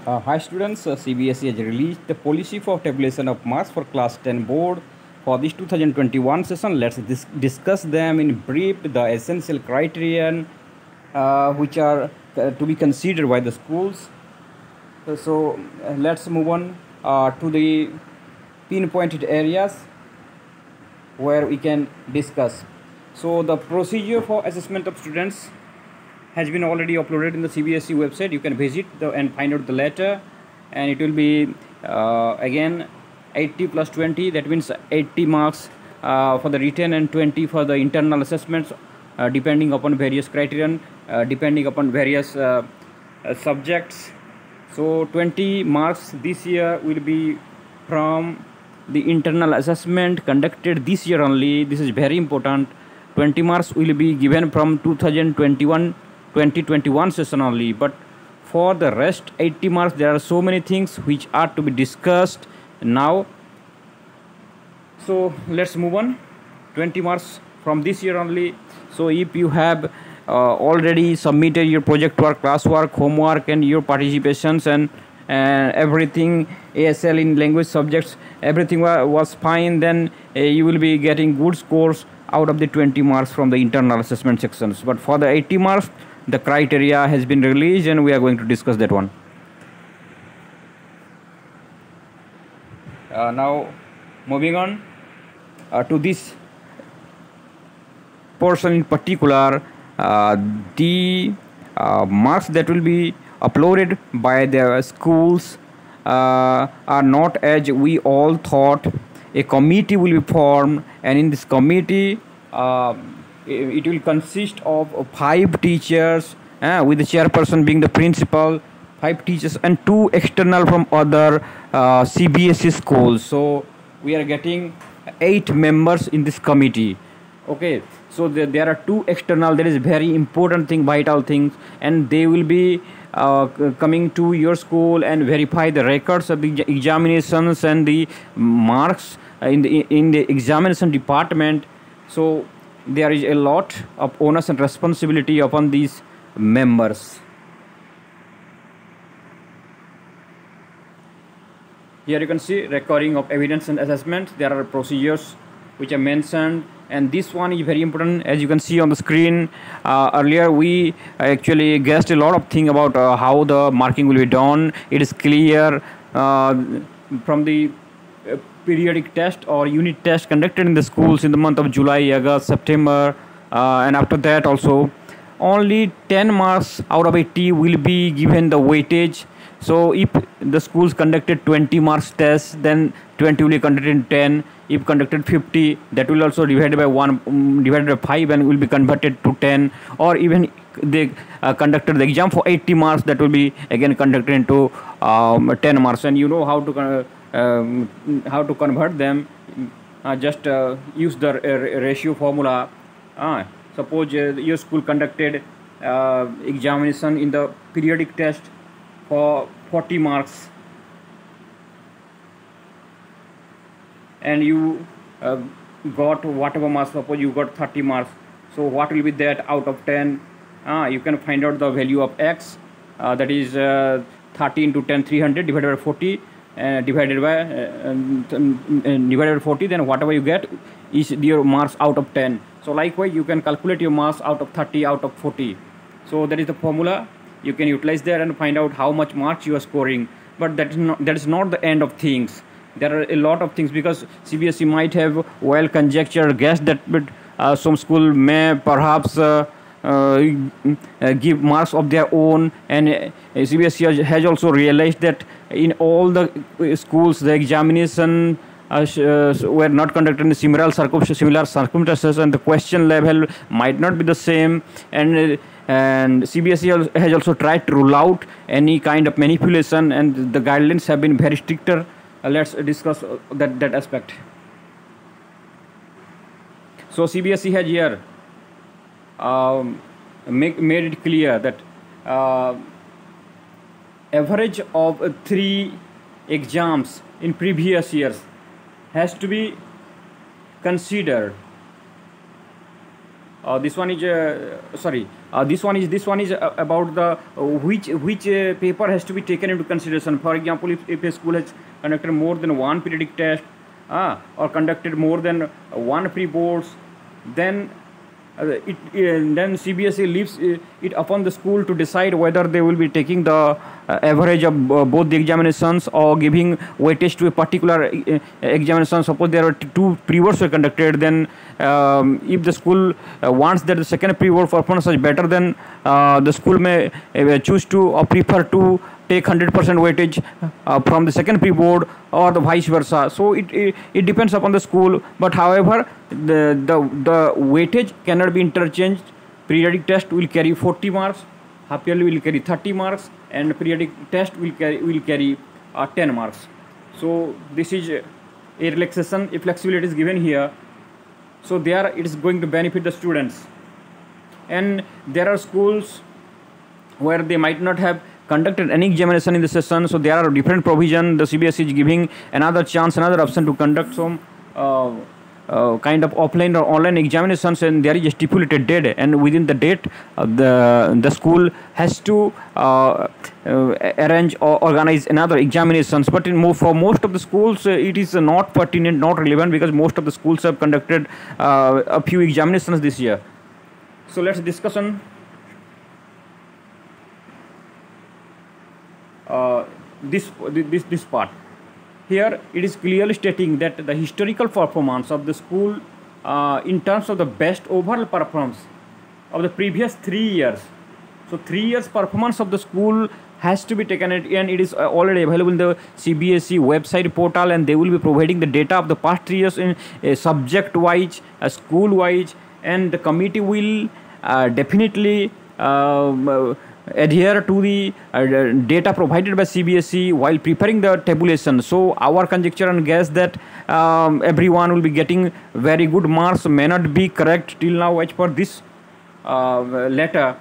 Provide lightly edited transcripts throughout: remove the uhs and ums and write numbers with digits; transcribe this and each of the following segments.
Hi students, CBSE has released the policy for tabulation of marks for class 10 board for this 2021 session. Let's discuss them in brief, the essential criterion which are to be considered by the schools. Let's move on to the pinpointed areas where we can discuss. So the procedure for assessment of students has been already uploaded in the CBSE website. You can visit and find out the letter, and it will be again 80 plus 20, that means 80 marks for the written and 20 for the internal assessments, depending upon various criterion, depending upon various subjects. So 20 marks this year will be from the internal assessment conducted this year only. This is very important. 20 marks will be given from 2021 session only, but for the rest 80 marks there are so many things which are to be discussed now. So let's move on. 20 marks from this year only. So if you have already submitted your project work, classwork, homework, and your participations and everything, ASL in language subjects, everything was fine, then you will be getting good scores out of the 20 marks from the internal assessment sections. But for the 80 marks, the criteria has been released, and we are going to discuss that one. Now moving on to this portion in particular, the marks that will be uploaded by the schools are not as we all thought. A committee will be formed, and in this committee it will consist of 5 teachers, with the chairperson being the principal, 5 teachers and 2 external from other CBSE schools. So we are getting 8 members in this committee. Okay, so there are 2 external. That is very important thing, vital things, and they will be coming to your school and verify the records of the examinations and the marks in the examination department. So there is a lot of onus and responsibility upon these members. Here you can see recording of evidence and assessment. There are procedures which are mentioned, and this one is very important. As you can see on the screen, earlier we actually guessed a lot of things about how the marking will be done. It is clear from the periodic test or unit test conducted in the schools in the month of July, August, September, and after that also only 10 marks out of 80 will be given the weightage. So if the schools conducted 20 marks test, then 20 will be conducted in 10. If conducted 50, that will also divided by 1, divided by 5, and will be converted to 10. Or even they conducted the exam for 80 marks, that will be again conducted into 10 marks. And you know how to convert them. Just use the ratio formula. Suppose your school conducted examination in the periodic test for 40 marks, and you got whatever marks. Suppose you got 30 marks, so what will be that out of 10? You can find out the value of x, that is 30 into 10, 300, divided by 40, divided by 40, then whatever you get is your marks out of 10. So likewise you can calculate your marks out of 30, out of 40. So that is the formula. You can utilize that and find out how much marks you are scoring. But that is not the end of things. There are a lot of things, because CBSE might have well conjectured, guessed that, but some school may perhaps give marks of their own, and CBSE has also realized that in all the schools the examination were not conducted in similar circumstances, and the question level might not be the same, and CBSE has also tried to rule out any kind of manipulation, and the guidelines have been very stricter. Let's discuss that aspect. So CBSE has here made it clear that average of 3 exams in previous years has to be considered This one is sorry. This one is about the which paper has to be taken into consideration. For example, if a school has conducted more than one periodic test, or conducted more than one pre-boards, then then CBSE leaves it upon the school to decide whether they will be taking the average of both the examinations or giving weightage to a particular examination. Suppose there are two pre-boards were conducted, then if the school wants that the second pre-board performance is better, then the school may choose to or prefer to take 100% weightage from the second pre-board, or the vice versa. So it depends upon the school, but however the weightage cannot be interchanged. Periodic test will carry 40 marks, half yearly will carry 30 marks, and periodic test will carry 10 marks. So this is a relaxation, a flexibility is given here. So there it is going to benefit the students. And there are schools where they might not have conducted any examination in the session, so there are different provision. The CBSE is giving another chance, another option to conduct some kind of offline or online examinations, and there is a stipulated date, and within the date the school has to arrange or organize another examinations. But for most of the schools it is not pertinent, not relevant, because most of the schools have conducted a few examinations this year. So let's discuss on this part. Here it is clearly stating that the historical performance of the school in terms of the best overall performance of the previous 3 years. So 3 years performance of the school has to be taken, and it is already available in the CBSE website portal, and they will be providing the data of the past 3 years in subject wise, school wise, and the committee will definitely adhere to the data provided by CBSE while preparing the tabulation. So our conjecture and guess that everyone will be getting very good marks may not be correct till now as per this letter,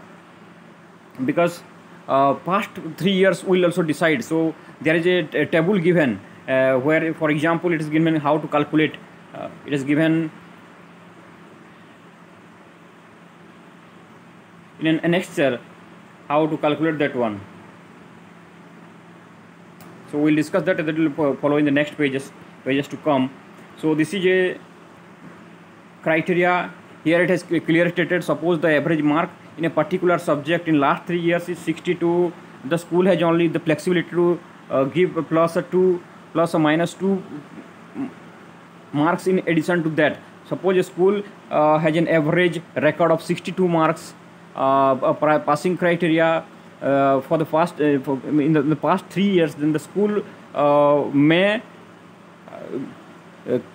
because past 3 years will also decide. So there is a table given where, for example, it is given how to calculate. It is given in an Excel how to calculate that one. So we'll discuss that will follow in the next pages to come. So this is a criteria. Here it has clearly stated, suppose the average mark in a particular subject in last 3 years is 62. The school has only the flexibility to give +2 plus or minus 2 marks in addition to that. Suppose a school has an average record of 62 marks, passing criteria for the past in the past 3 years, then the school may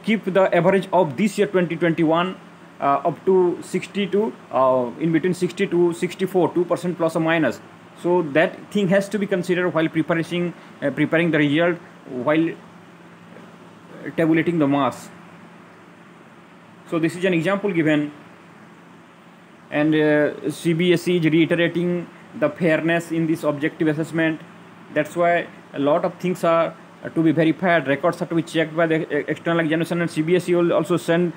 keep the average of this year 2021 up to 62, in between 60 to 64, 2% plus or minus. So that thing has to be considered while preparing the result, while tabulating the marks. So this is an example given, and CBSE is reiterating the fairness in this objective assessment. That's why a lot of things are to be verified, records are to be checked by the external examination, and CBSE will also send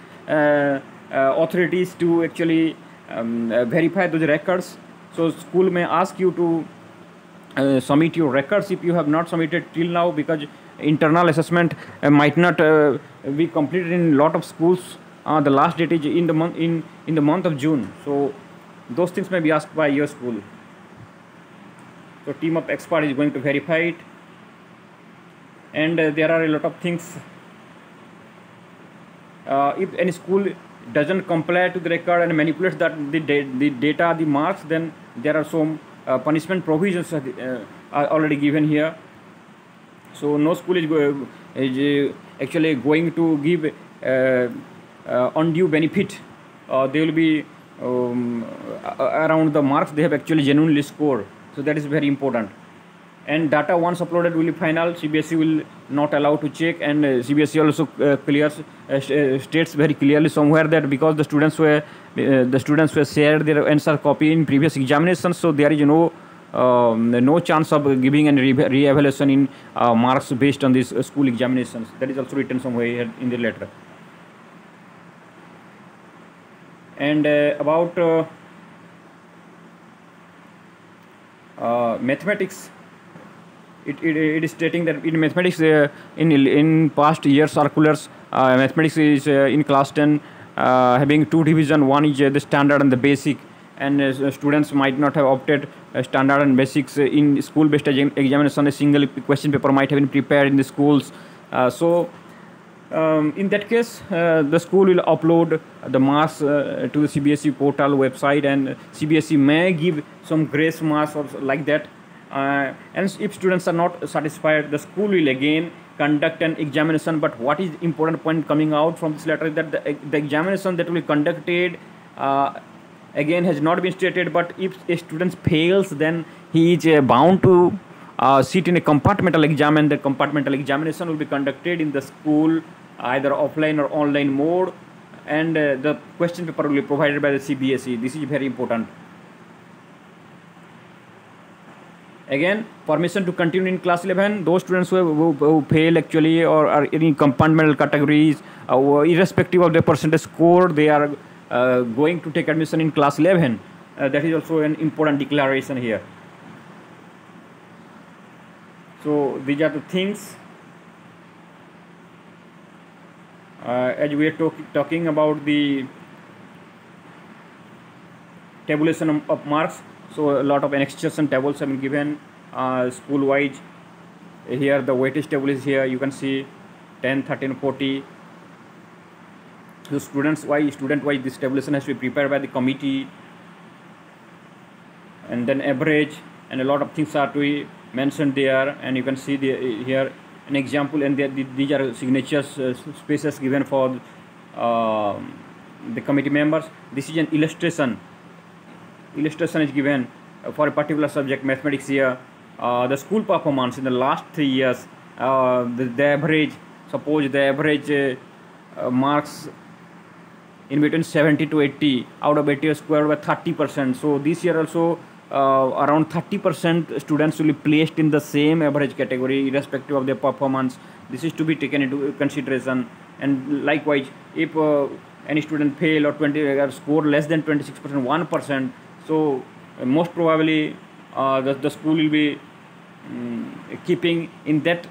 authorities to actually verify those records. So school may ask you to submit your records if you have not submitted till now, because internal assessment might not be completed in a lot of schools. The last date is in the month of June. So those things may be asked by your school. So team of experts is going to verify it, and there are a lot of things. If any school doesn't comply to the record and manipulates the data, the marks, then there are some punishment provisions are already given here. So no school is actually going to give undue benefit. They will be around the marks they have actually genuinely scored. So that is very important. And data once uploaded will be final. CBSE will not allow to check, and CBSE also states very clearly somewhere that because the students were shared their answer copy in previous examinations, so there is no chance of giving any re-evaluation in marks based on these school examinations. That is also written somewhere in the letter. And about mathematics, it is stating that in mathematics, in past year circulars, mathematics is in class 10 having two division. One is the standard and the basic, and students might not have opted standard and basics in school based examination. A single question paper might have been prepared in the schools. In that case, the school will upload the marks to the CBSE portal website, and CBSE may give some grace marks or like that. And if students are not satisfied, the school will again conduct an examination. But what is important point coming out from this letter is that the examination that will be conducted again has not been stated. But if a student fails, then he is bound to sit in a compartmental exam, and the compartmental examination will be conducted in the school either offline or online mode, and the question paper will be provided by the CBSE. This is very important. Again, permission to continue in class 11. Those students who fail actually or are in compartmental categories, irrespective of their percentage score, they are going to take admission in class 11. That is also an important declaration here. So these are the things. As we are talking about the tabulation of marks, so a lot of annexures and tables have been given school wise. Here the weightage table is here. You can see 10, 13, 40. So student wise this tabulation has to be prepared by the committee, and then average, and a lot of things are to be mentioned there. And you can see here an example, and these are signatures spaces given for the committee members. This is an illustration is given for a particular subject, mathematics here. The school performance in the last 3 years, the average, suppose the average marks in between 70 to 80 out of 80 squared by 30%. So this year also around 30% students will be placed in the same average category irrespective of their performance. This is to be taken into consideration. And likewise, if any student fail or score less than 26%, 1%, so most probably the school will be keeping in that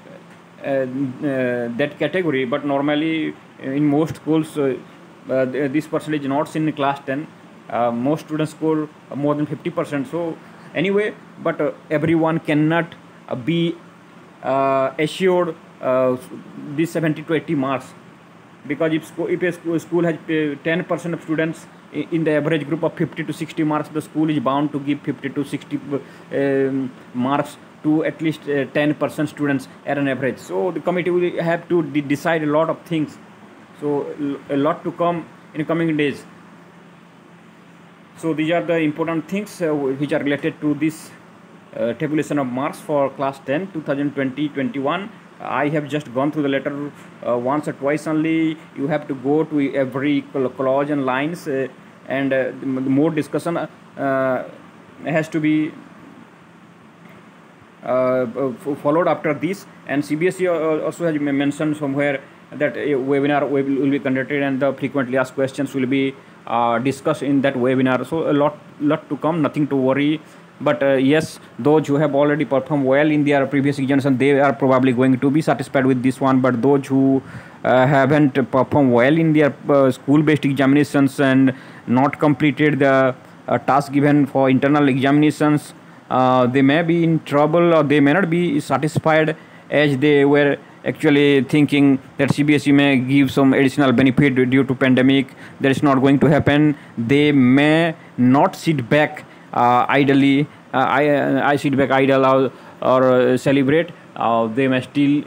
that category. But normally in most schools this percentage is not seen in class 10. Most students score more than 50%. So anyway, but everyone cannot be assured these 70 to 80 marks, because if a school has 10% of students in the average group of 50 to 60 marks, the school is bound to give 50 to 60 marks to at least 10% students at an average. So the committee will have to decide a lot of things. So a lot to come in coming days. So these are the important things which are related to this tabulation of marks for class 10 2020-21. I have just gone through the letter once or twice only. You have to go to every clause and lines, and more discussion has to be followed after this. And CBSE also has mentioned somewhere that a webinar will be conducted, and the frequently asked questions will be discussed in that webinar. So a lot to come, nothing to worry. But yes, those who have already performed well in their previous examination, they are probably going to be satisfied with this one. But those who haven't performed well in their school-based examinations and not completed the task given for internal examinations, they may be in trouble, or they may not be satisfied, as they were actually thinking that CBSE may give some additional benefit due to pandemic. That is not going to happen. They may not sit back idly. I sit back idle or celebrate. They may still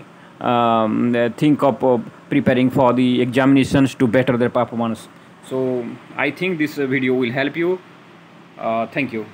think of preparing for the examinations to better their performance. So I think this video will help you. Thank you.